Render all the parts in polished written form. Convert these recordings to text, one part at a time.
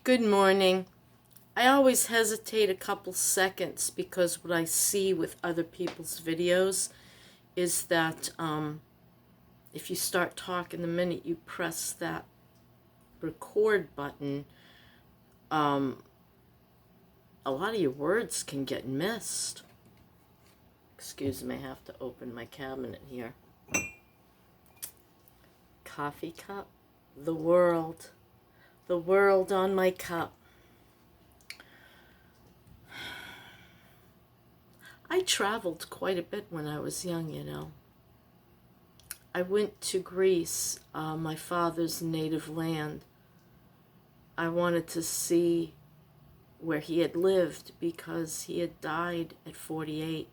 Good morning. I always hesitate a couple seconds because what I see with other people's videos is that if you start talking the minute you press that record button, a lot of your words can get missed. Excuse me, I have to open my cabinet here. Coffee cup, the world on my cup. I traveled quite a bit when I was young, you know. I went to Greece, my father's native land. I wanted to see where he had lived because he had died at 48.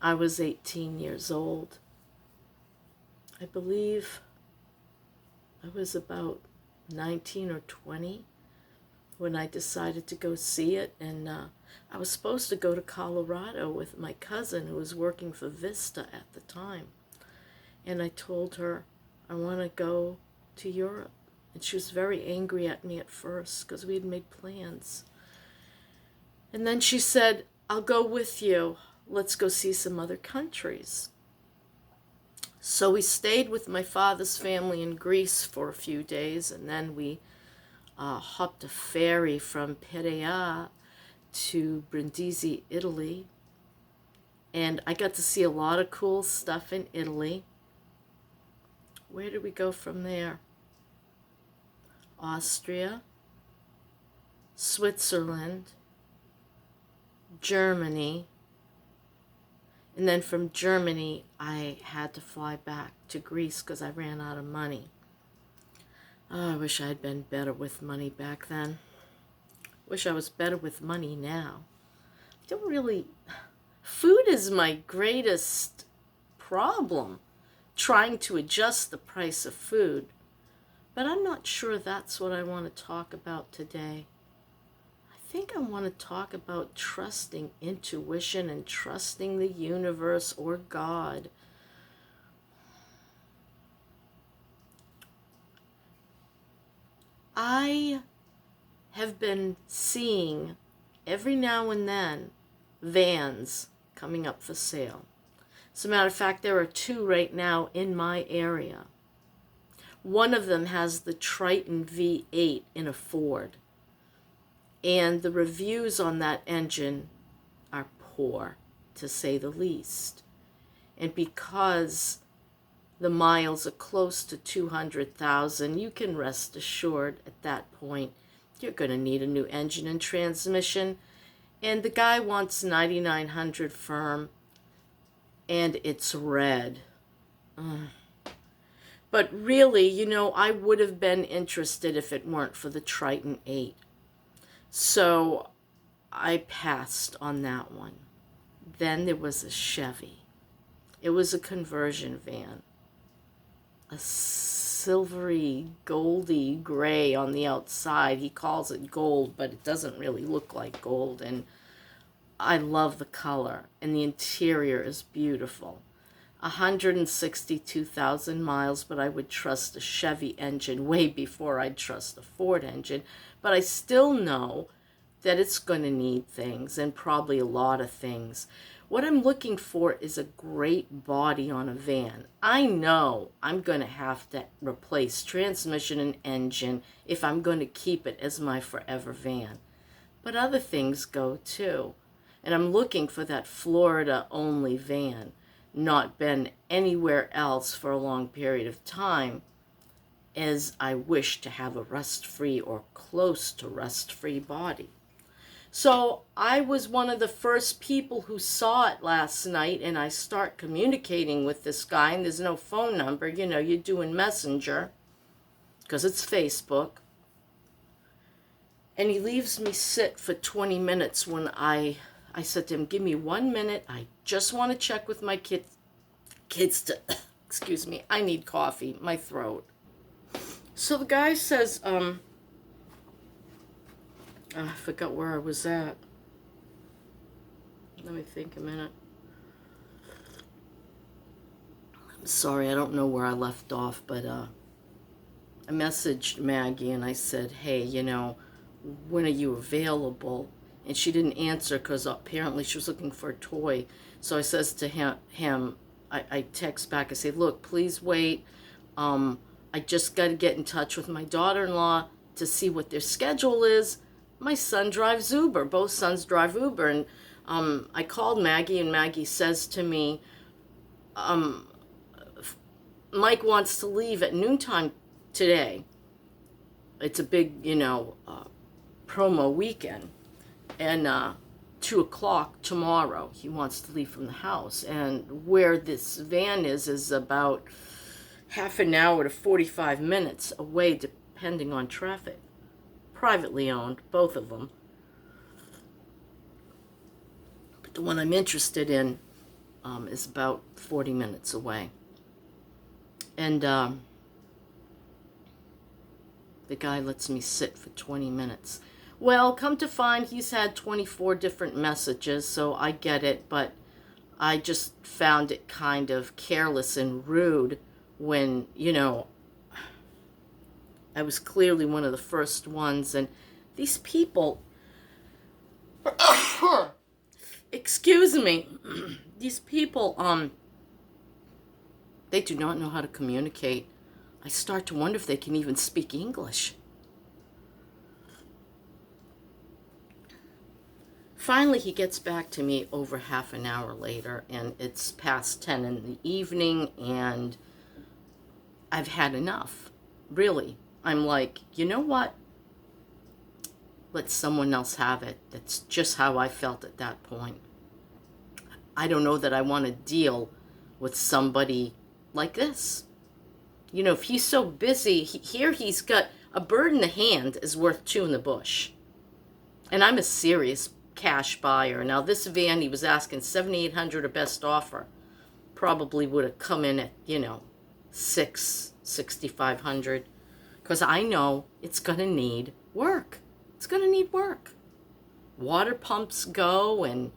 I was 18 years old. I believe I was about 19 or 20 when I decided to go see it, and I was supposed to go to Colorado with my cousin who was working for Vista at the time. And I told her I want to go to Europe. And she was very angry at me at first because we had made plans. And then she said, I'll go with you. Let's go see some other countries. So we stayed with my father's family in Greece for a few days, and then we hopped a ferry from Perea to Brindisi, Italy. And I got to see a lot of cool stuff in Italy. Where did we go from there? Austria, Switzerland, Germany, and then from Germany I had to fly back to Greece because I ran out of money. Oh, I wish I had been better with money back then. Wish I was better with money now. I don't really... Food is my greatest problem, trying to adjust the price of food. But I'm not sure that's what I want to talk about today. I think I want to talk about trusting intuition and trusting the universe or God. I have been seeing every now and then vans coming up for sale. As a matter of fact, there are two right now in my area. One of them has the Triton V8 in a Ford. And the reviews on that engine are poor, to say the least. And because the miles are close to 200,000, you can rest assured at that point you're going to need a new engine and transmission. And the guy wants 9,900 firm, and it's red. But really, you know, I would have been interested if it weren't for the Triton 8. So I passed on that one. Then there was a Chevy. It was a conversion van. A silvery, goldy gray on the outside. He calls it gold, but it doesn't really look like gold. And I love the color. And the interior is beautiful. 162,000 miles, but I would trust a Chevy engine way before I'd trust a Ford engine. But I still know that it's going to need things, and probably a lot of things. What I'm looking for is a great body on a van. I know I'm going to have to replace transmission and engine if I'm going to keep it as my forever van. But other things go too. And I'm looking for that Florida-only van. Not been anywhere else for a long period of time, as I wish to have a rust-free or close to rust-free body. So I was one of the first people who saw it last night, and I start communicating with this guy, and there's no phone number. You know, you're doing Messenger because it's Facebook. And he leaves me sit for 20 minutes when I said to him, give me 1 minute. I just want to check with my kids to, excuse me, I need coffee, my throat. So the guy says, I forgot where I was at. Let me think a minute. I'm sorry, I don't know where I left off, but I messaged Maggie and I said, hey, you know, when are you available? And she didn't answer because apparently she was looking for a toy. So I says to him I text back, I say, look, please wait. I just got to get in touch with my daughter-in-law to see what their schedule is. My son drives Uber. Both sons drive Uber. And I called Maggie, and Maggie says to me, Mike wants to leave at noontime today. It's a big, promo weekend. And 2 o'clock tomorrow, he wants to leave from the house. And where this van is about half an hour to 45 minutes away, depending on traffic. Privately owned, both of them. But the one I'm interested in is about 40 minutes away. And the guy lets me sit for 20 minutes. Well, come to find, he's had 24 different messages, so I get it, but I just found it kind of careless and rude when, I was clearly one of the first ones, and these people, excuse me, these people, they do not know how to communicate. I start to wonder if they can even speak English. Finally, he gets back to me over half an hour later, and it's past 10 in the evening, and I've had enough. Really. I'm like, you know what? Let someone else have it. That's just how I felt at that point. I don't know that I want to deal with somebody like this. If he's so busy, here he's got a bird in the hand is worth two in the bush. And I'm a serious cash buyer. Now, this van, he was asking $7,800 a best offer. Probably would have come in at, $6,500. Because I know it's going to need work. It's going to need work. Water pumps go, and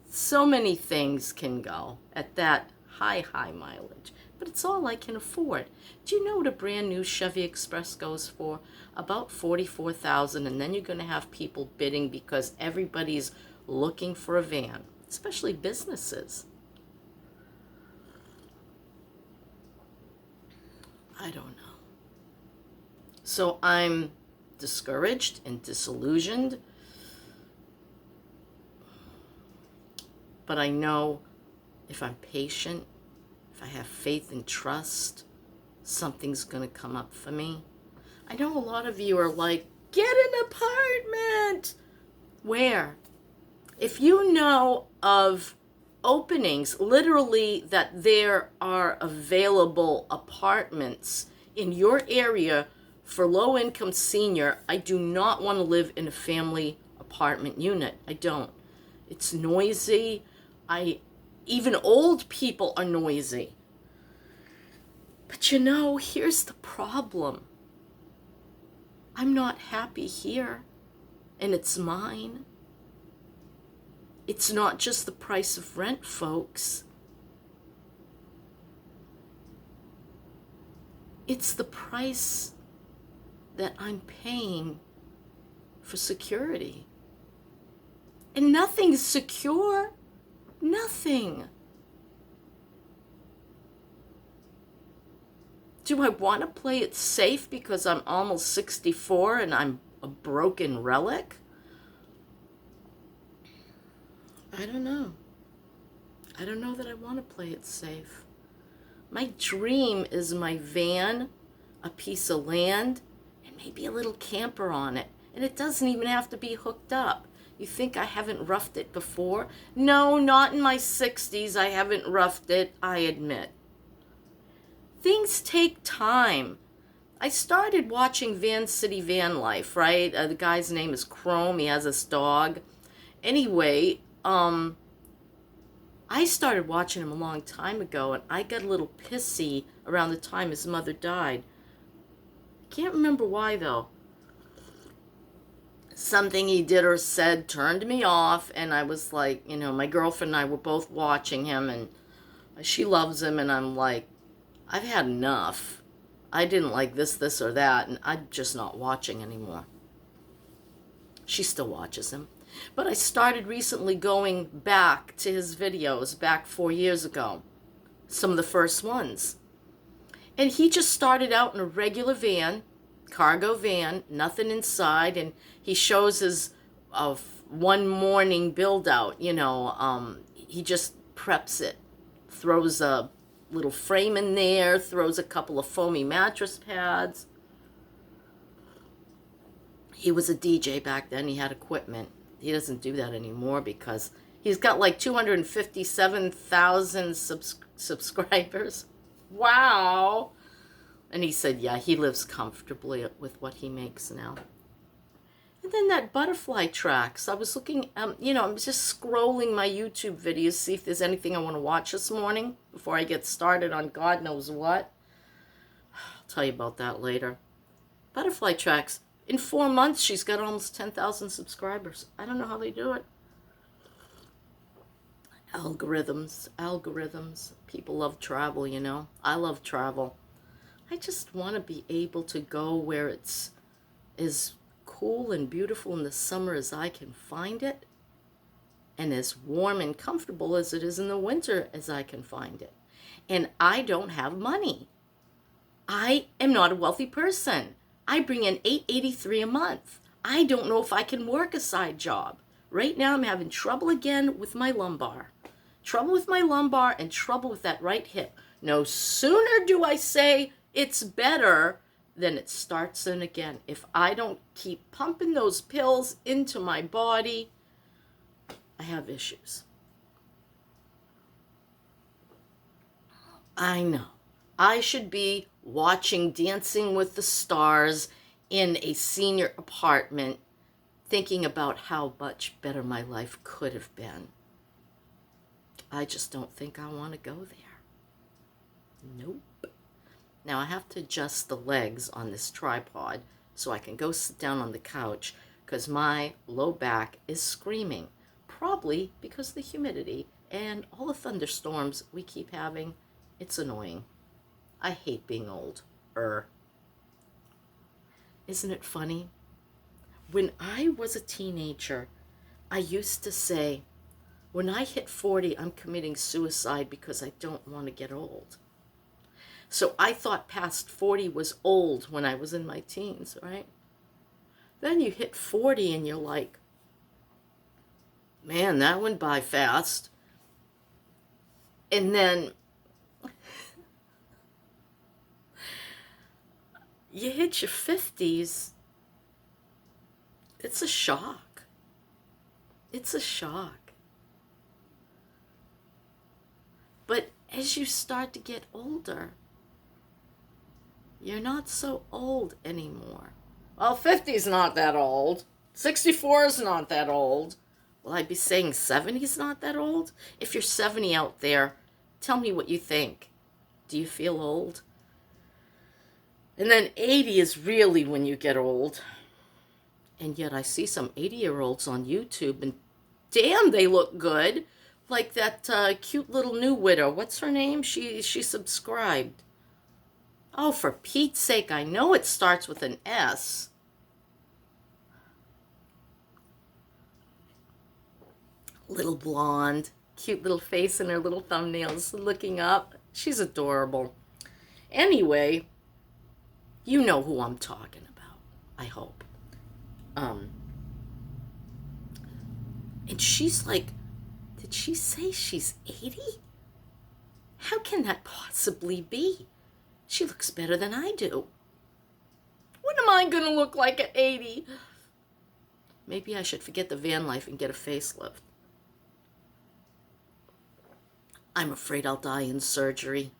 so many things can go at that high mileage. But it's all I can afford. Do you know what a brand new Chevy Express goes for? About $44,000, and then you're going to have people bidding because everybody's looking for a van, especially businesses. I don't know. So I'm discouraged and disillusioned. But I know if I'm patient, if I have faith and trust, something's going to come up for me. I know a lot of you are like, get an apartment. Where? If you know of openings, literally that there are available apartments in your area for low-income senior, I do not want to live in a family apartment unit. I don't. It's noisy. Even old people are noisy. But here's the problem. I'm not happy here, and it's mine. It's not just the price of rent, folks. It's the price that I'm paying for security. And nothing's secure. Nothing. Do I want to play it safe because I'm almost 64 and I'm a broken relic? I don't know. I don't know that I want to play it safe. My dream is my van, a piece of land, and maybe a little camper on it. And it doesn't even have to be hooked up. You think I haven't roughed it before? No, not in my 60s. I haven't roughed it, I admit. Things take time. I started watching Vanlife, right? The guy's name is Chrome. He has this dog. Anyway, I started watching him a long time ago, and I got a little pissy around the time his mother died. I can't remember why, though. Something he did or said turned me off, and I was like, my girlfriend and I were both watching him, and she loves him, and I'm like, I've had enough. I didn't like this, or that, and I'm just not watching anymore. She still watches him. But I started recently going back to his videos back 4 years ago. Some of the first ones. And he just started out in a regular van, cargo van, nothing inside, and he shows his one morning build out, he just preps it, throws a little frame in there, throws a couple of foamy mattress pads. He was a DJ back then, he had equipment. He doesn't do that anymore because he's got like 257,000 subscribers. Wow. And he said, yeah, he lives comfortably with what he makes now. And then that butterfly tracks. I was looking, I'm just scrolling my YouTube videos, see if there's anything I want to watch this morning before I get started on God knows what. I'll tell you about that later. Butterfly tracks. In 4 months, she's got almost 10,000 subscribers. I don't know how they do it. Algorithms. People love travel, I love travel. I just want to be able to go where it's as cool and beautiful in the summer as I can find it, and as warm and comfortable as it is in the winter as I can find it. And I don't have money. I am not a wealthy person. I bring in $883 a month. I don't know if I can work a side job. Right now I'm having trouble again with my lumbar. Trouble with my lumbar and trouble with that right hip. No sooner do I say it's better than it starts in again. If I don't keep pumping those pills into my body, I have issues. I know. I should be watching Dancing with the Stars in a senior apartment, thinking about how much better my life could have been. I just don't think I want to go there. Nope. Now I have to adjust the legs on this tripod so I can go sit down on the couch because my low back is screaming, probably because of the humidity and all the thunderstorms we keep having. It's annoying. I hate being old. Isn't it funny? When I was a teenager, I used to say, when I hit 40, I'm committing suicide because I don't want to get old. So I thought past 40 was old when I was in my teens, right? Then you hit 40 and you're like, man, that went by fast. And then you hit your 50s, it's a shock. It's a shock. But as you start to get older, you're not so old anymore. Well, 50 is not that old. 64 is not that old. Will I be saying 70 is not that old? If you're 70 out there, tell me what you think. Do you feel old? And then 80 is really when you get old. And yet I see some 80-year-olds on YouTube, and damn, they look good. Like that cute little new widow. What's her name? She subscribed. Oh, for Pete's sake, I know it starts with an S. Little blonde, cute little face and her little thumbnails looking up. She's adorable. Anyway, you know who I'm talking about, I hope. And she's like, did she say she's 80? How can that possibly be? She looks better than I do. What am I going to look like at 80? Maybe I should forget the van life and get a facelift. I'm afraid I'll die in surgery.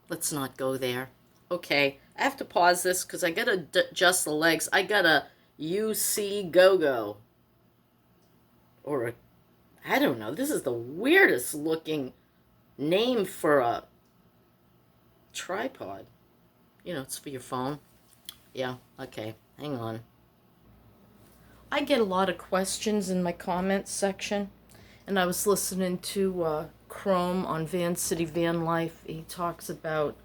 Let's not go there. Okay, I have to pause this because I got to adjust the legs. I got a UC go-go. Or a, I don't know. This is the weirdest looking name for a tripod. You know, it's for your phone. Yeah, okay, hang on. I get a lot of questions in my comments section, and I was listening to Chrome on Van City Van Life. He talks about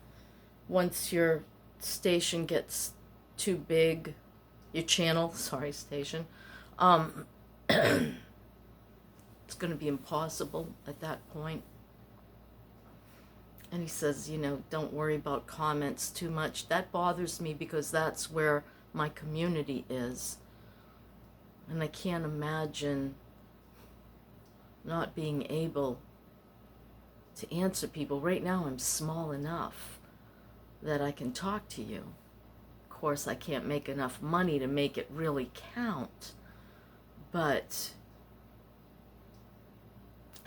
once your station gets too big, your channel, station, Um, it's going to be impossible at that point. And he says, you know, don't worry about comments too much. That bothers me because that's where my community is. And I can't imagine not being able to answer people. Right now I'm small enough that I can talk to you. Of course, I can't make enough money to make it really count. But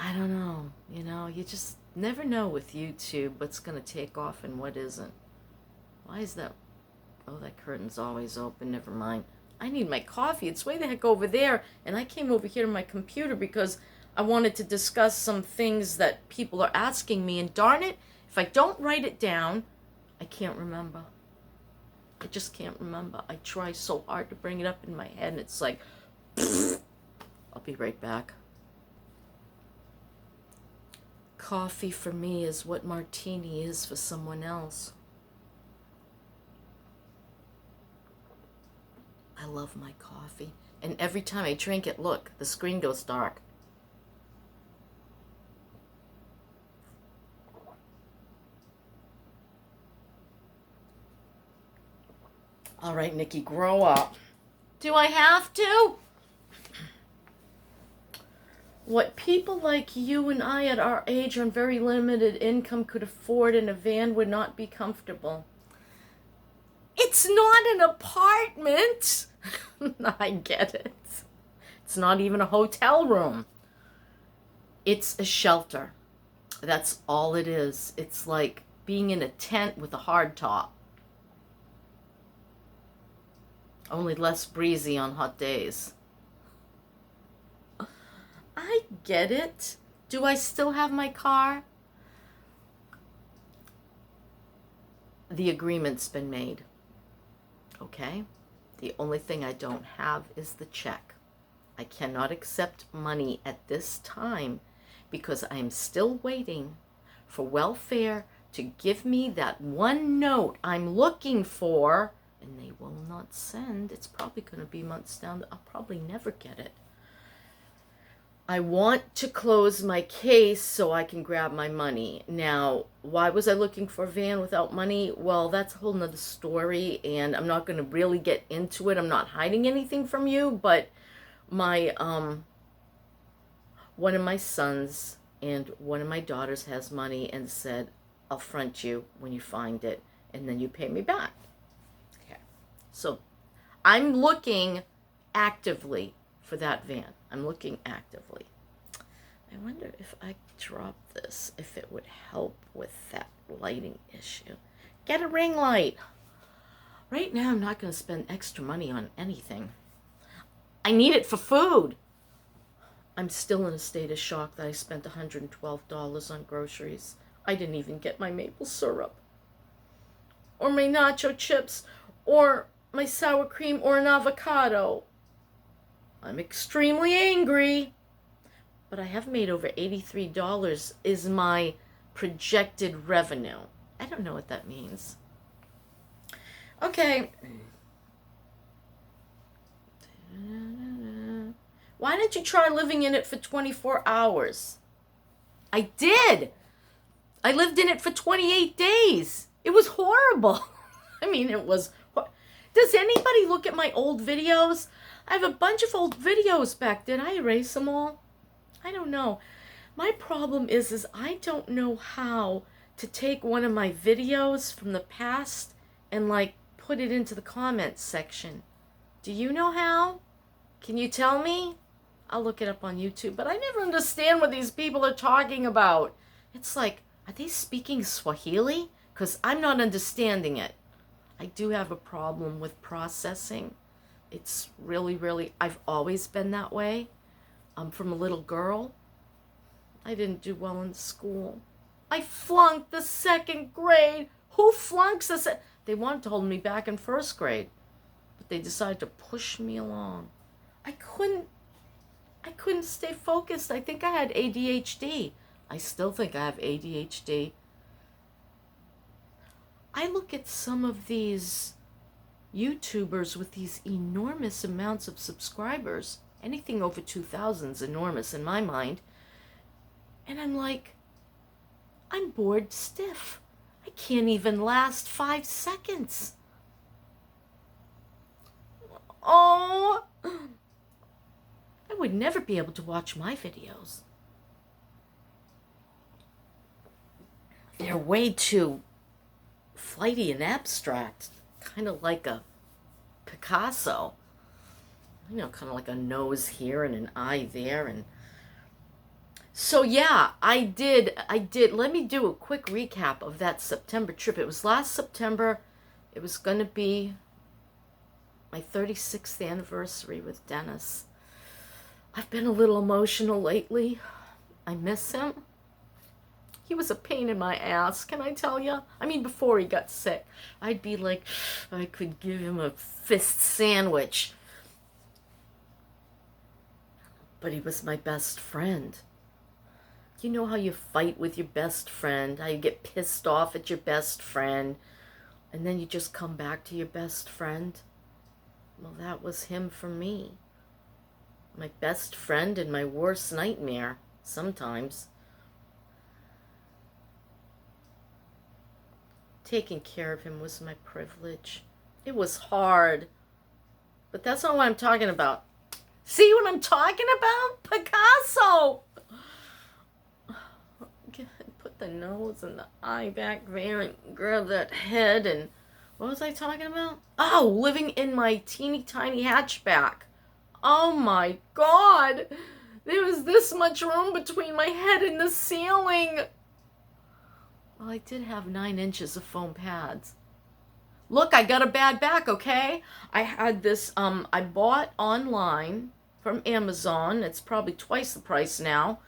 I don't know, you know, you just never know with YouTube what's going to take off and what isn't. Why is that? Oh, that curtain's always open. Never mind. I need my coffee. It's way the heck over there. And I came over here to my computer because I wanted to discuss some things that people are asking me. And darn it, if I don't write it down, I can't remember. I just can't remember. I try so hard to bring it up in my head, and it's like, I'll be right back. Coffee for me is what martini is for someone else. I love my coffee. And every time I drink it, look, the screen goes dark. All right, Nikki, grow up. Do I have to? What people like you and I at our age on very limited income could afford in a van would not be comfortable. It's not an apartment. I get it. It's not even a hotel room. It's a shelter. That's all it is. It's like being in a tent with a hard top. Only less breezy on hot days. I get it. Do I still have my car? The agreement's been made. Okay? The only thing I don't have is the check. I cannot accept money at this time because I'm still waiting for welfare to give me that one note I'm looking for, and they will not send. It's probably going to be months down. I'll probably never get it. I want to close my case so I can grab my money. Now, why was I looking for a van without money? Well, that's a whole nother story, and I'm not going to really get into it. I'm not hiding anything from you, but my one of my sons and one of my daughters has money and said, I'll front you when you find it, and then you pay me back. Okay. So I'm looking actively for that van. I'm looking actively. I wonder if I drop this, if it would help with that lighting issue. Get a ring light. Right now, I'm not going to spend extra money on anything. I need it for food. I'm still in a state of shock that I spent $112 on groceries. I didn't even get my maple syrup, or my nacho chips, or my sour cream, or an avocado. I'm extremely angry, but I have made over $83 is my projected revenue. I don't know what that means. Okay. Why didn't you try living in it for 24 hours? I did. I lived in it for 28 days. It was horrible. I mean, it was... Does anybody look at my old videos? I have a bunch of old videos back. Did I erase them all? I don't know. My problem is I don't know how to take one of my videos from the past and like put it into the comments section. Do you know how? Can you tell me? I'll look it up on YouTube, but I never understand what these people are talking about. It's like, are they speaking Swahili? Because I'm not understanding it. I do have a problem with processing. It's really, really, I've always been that way. I'm from a little girl. I didn't do well in school. I flunked the 2nd grade. Who flunks the They wanted to hold me back in 1st grade, but they decided to push me along. I couldn't stay focused. I think I had ADHD. I still think I have ADHD. I look at some of these YouTubers with these enormous amounts of subscribers. Anything over 2,000 is enormous in my mind. And I'm like, I'm bored stiff. I can't even last 5 seconds. Oh, I would never be able to watch my videos. They're way too flighty and abstract, kind of like a Picasso. You know, kind of like a nose here and an eye there. And so yeah, I did. Let me do a quick recap of that September trip. It was last September. It was going to be my 36th anniversary with Dennis. I've been a little emotional lately. I miss him. He was a pain in my ass, can I tell you? I mean, before he got sick, I'd be like, I could give him a fist sandwich. But he was my best friend. You know how you fight with your best friend, how you get pissed off at your best friend, and then you just come back to your best friend? Well, that was him for me. My best friend and my worst nightmare, sometimes. Taking care of him was my privilege. It was hard. But that's not what I'm talking about. See what I'm talking about? Picasso! Put the nose and the eye back there and grab that head and... What was I talking about? Oh, living in my teeny tiny hatchback. Oh my God! There was this much room between my head and the ceiling. Well, I did have 9 inches of foam pads. Look, I got a bad back, okay? I had this, I bought online from Amazon. It's probably twice the price now.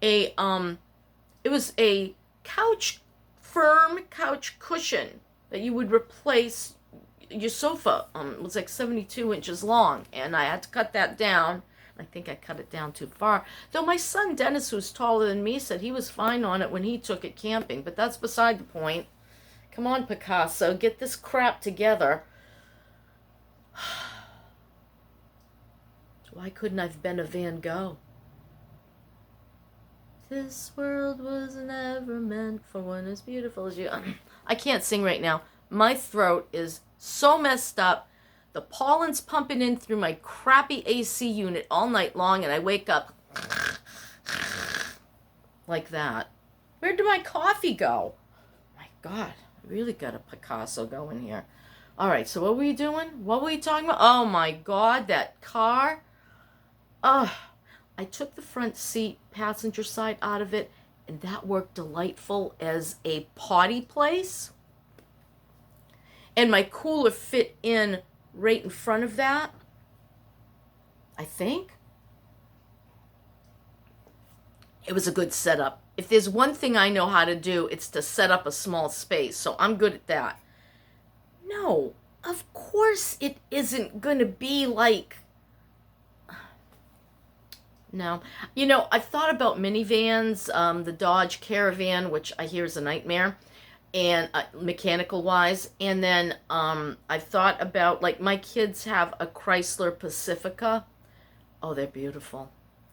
It was a firm couch cushion that you would replace your sofa. It was like 72 inches long, and I had to cut that down. I think I cut it down too far. Though my son Dennis, who's taller than me, said he was fine on it when he took it camping, but that's beside the point. Come on, Picasso, get this crap together. Why couldn't I have been a Van Gogh? This world was never meant for one as beautiful as you. I can't sing right now. My throat is so messed up. The pollen's pumping in through my crappy AC unit all night long, and I wake up like that. Where did my coffee go? My God, I really got a Picasso going here. All right, so what were you doing? What were you talking about? Oh my God, that car. I took the front seat, passenger side out of it, and that worked delightful as a potty place. And my cooler fit in right in front of that, I think. It was a good setup. If there's one thing I know how to do, it's to set up a small space. So I'm good at that. No, of course it isn't going to be like... No. You know, I've thought about minivans, the Dodge Caravan, which I hear is a nightmare, and mechanical wise. And then I've thought about, like, my kids have a Chrysler Pacifica. Oh, they're beautiful.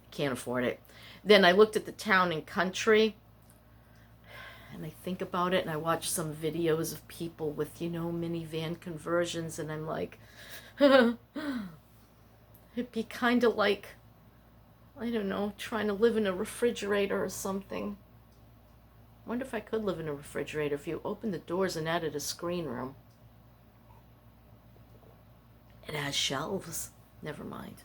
Can't afford it. Then I looked at the Town and Country, and I think about it, and I watch some videos of people with, you know, minivan conversions, and I'm like, it'd be kind of like, I don't know, trying to live in a refrigerator or something. Wonder if I could live in a refrigerator if you opened the doors and added a screen room. It has shelves. Never mind.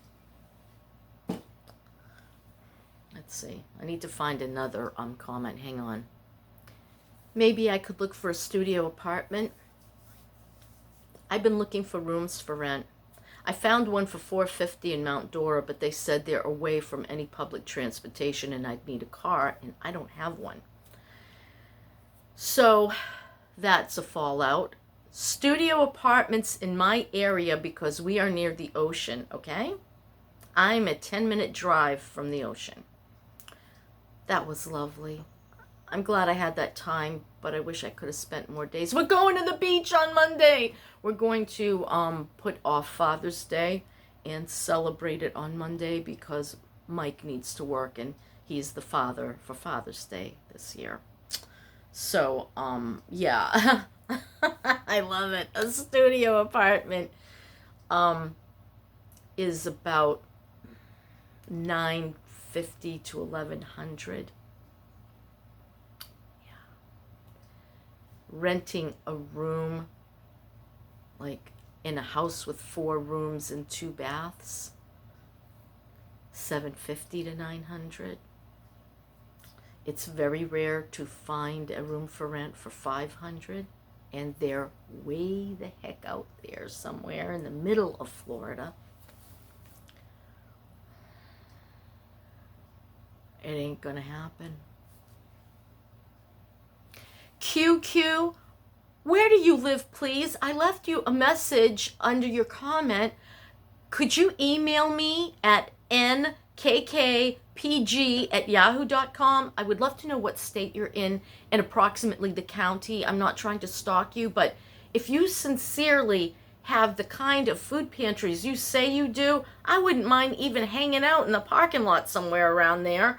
Let's see. I need to find another comment. Hang on. Maybe I could look for a studio apartment. I've been looking for rooms for rent. I found one for $450 in Mount Dora, but they said they're away from any public transportation and I'd need a car, and I don't have one. So that's a fallout. Studio apartments in my area because we are near the ocean, okay? I'm a 10-minute drive from the ocean. That was lovely. I'm glad I had that time but I wish I could have spent more days. We're going to the beach on Monday. We're going to put off Father's Day and celebrate it on Monday because Mike needs to work and he's the father for Father's Day this year. So, yeah. I love it. A studio apartment is about $950 to $1,100. Yeah. Renting a room, like in a house with 4 rooms and 2 baths, $750 to $900. It's very rare to find a room for rent for $500, and they're way the heck out there somewhere in the middle of Florida. It ain't gonna happen. QQ, where do you live, please? I left you a message under your comment. Could you email me at nkkpg@yahoo.com? I would love to know what state you're in and approximately the county. I'm not trying to stalk you, but if you sincerely have the kind of food pantries you say you do, I wouldn't mind even hanging out in the parking lot somewhere around there,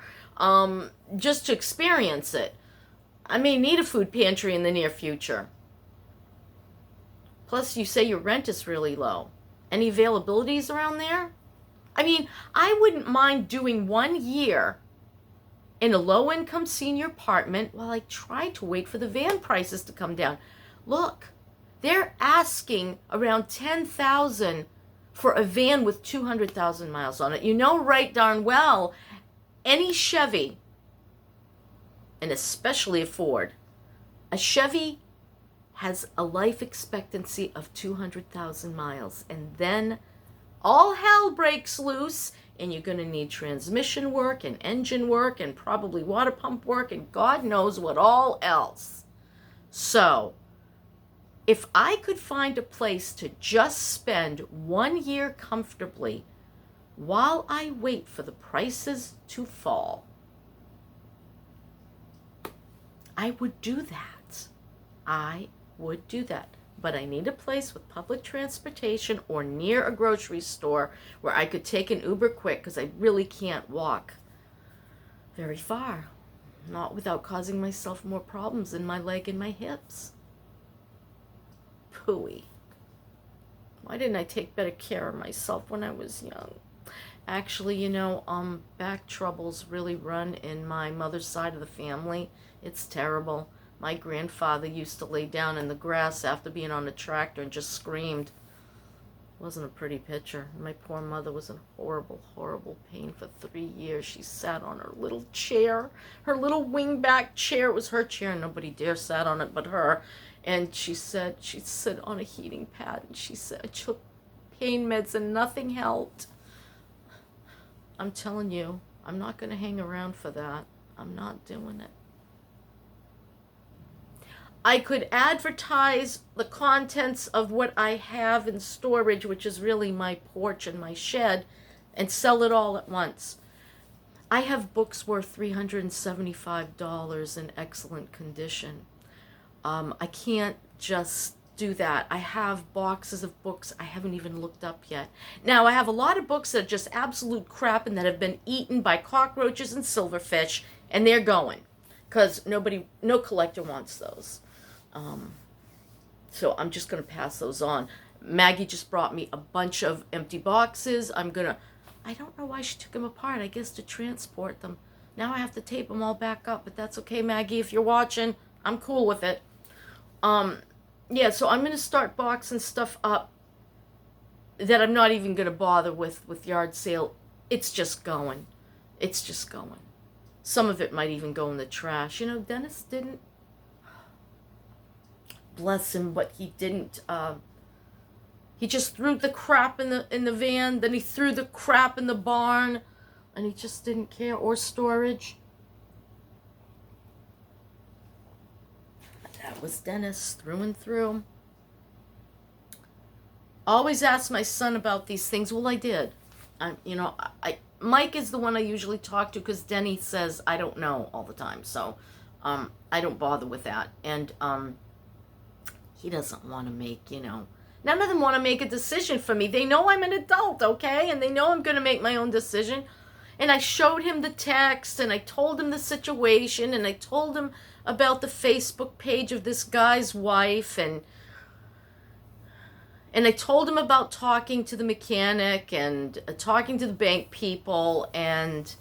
just to experience it. I may need a food pantry in the near future. Plus, you say your rent is really low. Any availabilities around there? I mean, I wouldn't mind doing 1 year in a low-income senior apartment while I try to wait for the van prices to come down. Look, they're asking around $10,000 for a van with 200,000 miles on it. You know right darn well, any Chevy, and especially a Ford, a Chevy has a life expectancy of 200,000 miles, and then all hell breaks loose, and you're going to need transmission work and engine work and probably water pump work and God knows what all else. So, if I could find a place to just spend 1 year comfortably while I wait for the prices to fall, I would do that. I would do that. But I need a place with public transportation or near a grocery store where I could take an Uber quick because I really can't walk very far. Not without causing myself more problems in my leg and my hips. Pooey. Why didn't I take better care of myself when I was young? Actually, you know, back troubles really run in my mother's side of the family. It's terrible. My grandfather used to lay down in the grass after being on a tractor and just screamed. It wasn't a pretty picture. My poor mother was in horrible, horrible pain for 3 years. She sat on her little chair, her little wingback chair. It was her chair. Nobody dare sat on it but her. And she said she'd sit on a heating pad. And she said, I took pain meds and nothing helped. I'm telling you, I'm not going to hang around for that. I'm not doing it. I could advertise the contents of what I have in storage, which is really my porch and my shed, and sell it all at once. I have books worth $375 in excellent condition. I can't just do that. I have boxes of books I haven't even looked up yet. Now, I have a lot of books that are just absolute crap and that have been eaten by cockroaches and silverfish, and they're going because no collector wants those. So I'm just going to pass those on. Maggie just brought me a bunch of empty boxes. I don't know why she took them apart. I guess to transport them. Now I have to tape them all back up, but that's okay, Maggie. If you're watching, I'm cool with it. Yeah, so I'm going to start boxing stuff up that I'm not even going to bother with yard sale. It's just going. It's just going. Some of it might even go in the trash. You know, Dennis didn't, bless him, but he didn't, he just threw the crap in the van, then he threw the crap in the barn, and he just didn't care, or storage. That was Dennis, through and through. Always ask my son about these things. Well, I did. Mike is the one I usually talk to because Denny says I don't know all the time. So I don't bother with that. And he doesn't want to make, none of them want to make a decision for me. They know I'm an adult, okay? And they know I'm going to make my own decision. And I showed him the text, and I told him the situation, and I told him about the Facebook page of this guy's wife, and I told him about talking to the mechanic and talking to the bank people, and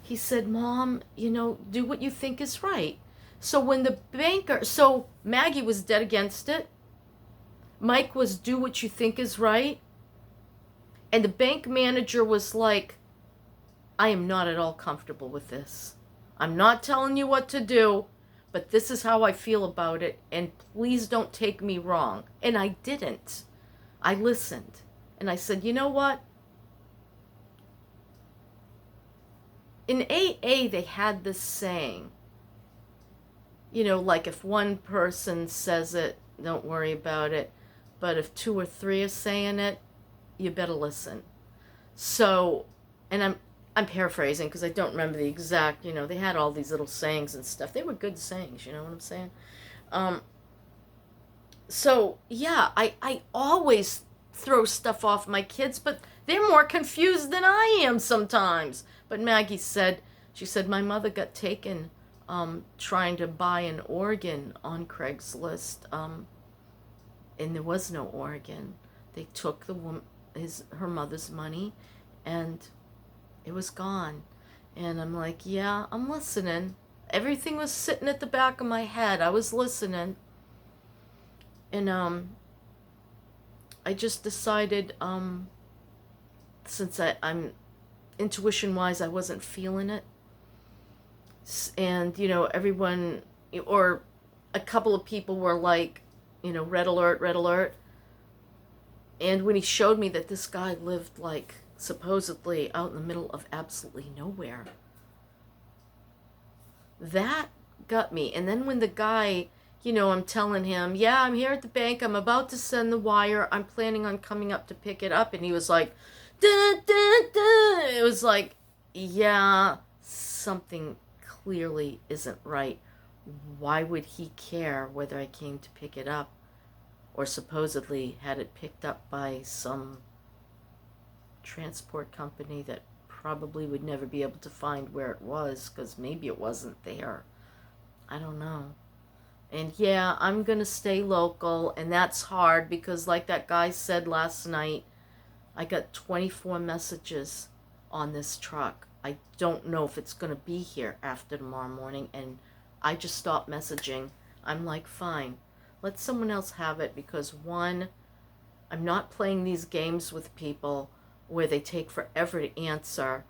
he said, Mom, do what you think is right. So so Maggie was dead against it. Mike was do what you think is right. And the bank manager was like, I am not at all comfortable with this. I'm not telling you what to do, but this is how I feel about it, and please don't take me wrong. And I didn't. I listened. And I said, you know what? In AA, they had this saying, like if one person says it, don't worry about it. But if 2 or 3 are saying it, you better listen. So, and I'm paraphrasing because I don't remember the exact, they had all these little sayings and stuff. They were good sayings, you know what I'm saying? So, yeah, I always throw stuff off my kids, but they're more confused than I am sometimes. But Maggie said, my mother got taken trying to buy an organ on Craigslist, and there was no organ. They took her mother's money, and it was gone. And I'm like, yeah, I'm listening. Everything was sitting at the back of my head. I was listening. And I just decided, since I'm intuition-wise, I wasn't feeling it. And, everyone, or a couple of people were like, red alert, red alert. And when he showed me that this guy lived, like, supposedly out in the middle of absolutely nowhere, that got me. And then when the guy, I'm telling him, yeah, I'm here at the bank, I'm about to send the wire, I'm planning on coming up to pick it up, and he was like, dun, dun, dun. It was like, yeah, something clearly isn't right. Why would he care whether I came to pick it up or supposedly had it picked up by some transport company that probably would never be able to find where it was, because maybe it wasn't there. I don't know. And yeah, I'm going to stay local, and that's hard because like that guy said last night, I got 24 messages on this truck. I don't know if it's going to be here after tomorrow morning, and I just stopped messaging. I'm like, fine, let someone else have it, because one, I'm not playing these games with people where they take forever to answer,